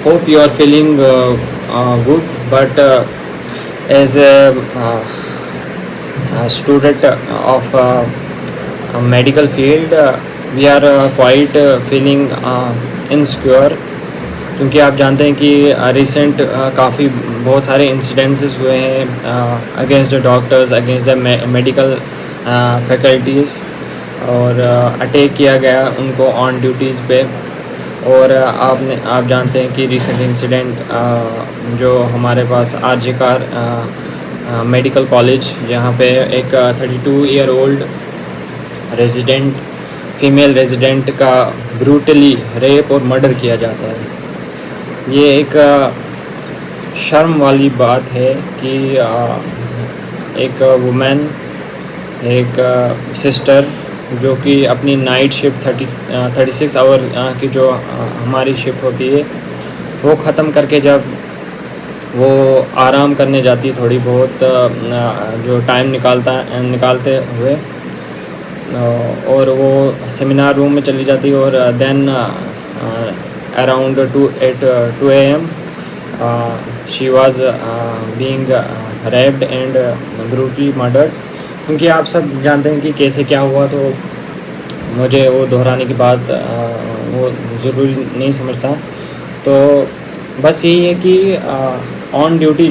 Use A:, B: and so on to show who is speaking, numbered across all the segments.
A: Hope you are feeling good, but as a student of a medical field, we are quite feeling insecure, क्योंकि आप जानते हैं कि recent काफ़ी बहुत सारे इंसिडेंसेस हुए हैं against the doctors, against the medical faculties, और अटैक किया गया उनको ऑन ड्यूटीज़ पे। और आप जानते हैं कि रिसेंट इंसिडेंट जो हमारे पास आरजे कार मेडिकल कॉलेज, जहाँ पे एक 32 year old resident, female resident का ब्रूटली रेप और मर्डर किया जाता है। ये एक शर्म वाली बात है कि एक वुमेन, एक सिस्टर जो कि अपनी नाइट शिफ्ट 36 आवर की जो हमारी शिफ्ट होती है वो ख़त्म करके जब वो आराम करने जाती है, थोड़ी बहुत जो टाइम निकालते हुए, और वो सेमिनार रूम में चली जाती है, और then around 2 AM she was being raped and brutally murdered. क्योंकि आप सब जानते हैं कि कैसे क्या हुआ, तो मुझे वो दोहराने की बात वो ज़रूरी नहीं समझता। तो बस यही है कि ऑन ड्यूटी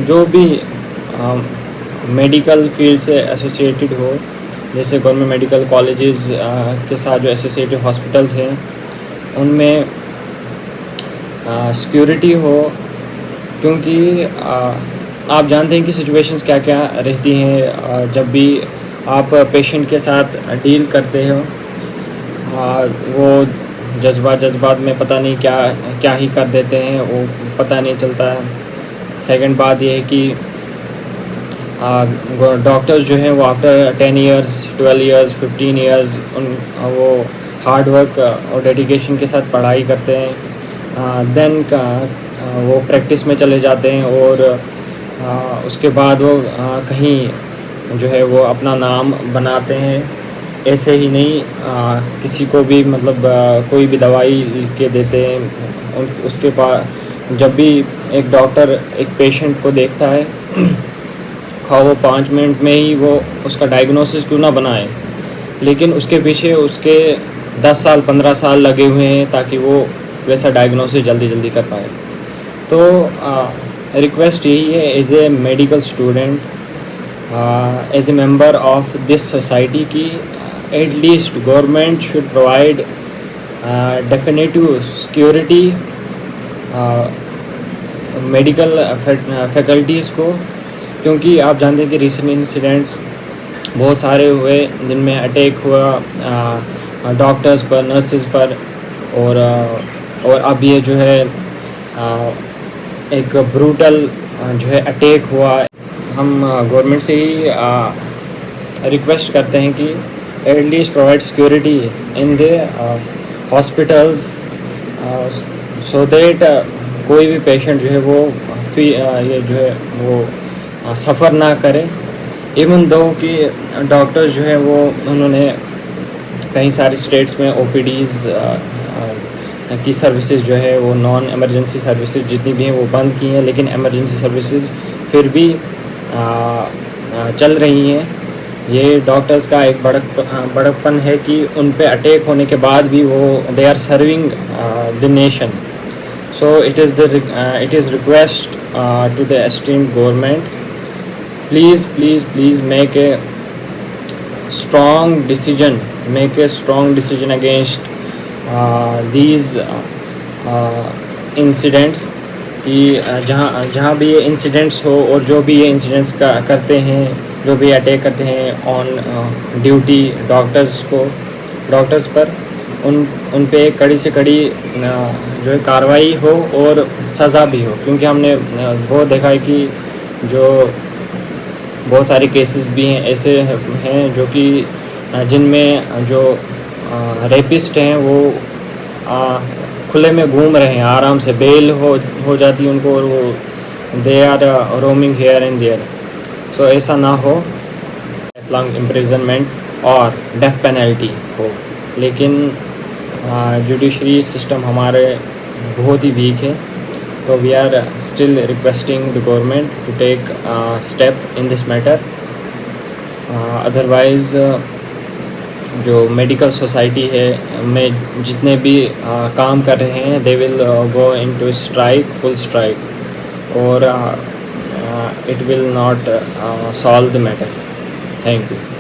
A: जो भी मेडिकल फील्ड से एसोसिएटेड हो, जैसे गवर्नमेंट मेडिकल कॉलेजेस के साथ जो एसोसिएटेड हॉस्पिटल्स हैं, उनमें सिक्योरिटी हो, क्योंकि आप जानते हैं कि सिचुएशंस क्या क्या रहती हैं जब भी आप पेशेंट के साथ डील करते हो। वो जज्बात में पता नहीं क्या ही कर देते हैं, वो पता नहीं चलता है। सेकंड बात ये है कि डॉक्टर्स जो हैं वो आफ्टर 10 इयर्स, 12 इयर्स, 15 इयर्स वो हार्ड वर्क और डेडिकेशन के साथ पढ़ाई करते हैं, देन वो प्रैक्टिस में चले जाते हैं, और उसके बाद वो कहीं जो है वो अपना नाम बनाते हैं। ऐसे ही नहीं, किसी को भी मतलब कोई भी दवाई लिख के देते हैं। उसके बाद जब भी एक डॉक्टर एक पेशेंट को देखता है, खा वो 5 मिनट में ही वो उसका डायग्नोसिस क्यों ना बनाए, लेकिन उसके पीछे उसके 10 साल 15 साल लगे हुए हैं ताकि वो वैसा डायग्नोसिस जल्दी कर पाए। तो रिक्वेस्ट यही है, as a medical student, as a member of this society, की at least government should provide definitive security medical faculties को। क्योंकि आप जानते हैं कि रिसेंट इंसिडेंट्स बहुत सारे हुए जिनमें अटैक हुआ डॉक्टर्स पर, नर्सेज पर, और अब ये जो है एक ब्रूटल जो है अटैक हुआ। हम गवर्नमेंट से ही रिक्वेस्ट करते हैं कि at least provide security in the hospitals, so that कोई भी पेशेंट जो है वो ये जो है वो सफ़र ना करे। इवन दो कि डॉक्टर्स जो है वो उन्होंने कई सारे स्टेट्स में ओपीडीज़ की सर्विसेज जो है वो नॉन एमरजेंसी सर्विसेज जितनी भी हैं वो बंद की हैं, लेकिन एमरजेंसी सर्विसेज फिर भी चल रही हैं। ये डॉक्टर्स का एक बड़कपन है कि उन पे अटैक होने के बाद भी वो they are serving the nation. So it is request to the esteemed government, please make a strong decision against these incidents, कि जहाँ भी ये इंसिडेंट्स हो, और जो भी ये इंसिडेंट्स करते हैं, जो भी अटैक करते हैं ऑन ड्यूटी डॉक्टर्स पर, उन पे कड़ी से कड़ी जो है कार्रवाई हो और सज़ा भी हो। क्योंकि हमने बहुत देखा है कि जो बहुत सारे केसेस भी हैं ऐसे हैं जो कि जिनमें जो रेपिस्ट हैं वो खुले में घूम रहे हैं, आराम से बेल हो जाती है उनको, और वो they are roaming here and there. So ऐसा ना हो, लॉन्ग इम्प्रिजनमेंट और डेथ पेनल्टी हो। लेकिन जुडिशरी सिस्टम हमारे बहुत ही वीक है। So we are still requesting the government to take step in this matter. Otherwise जो मेडिकल सोसाइटी है में जितने भी काम कर रहे हैं they will go into strike, full strike, or it will not solve the matter. Thank you.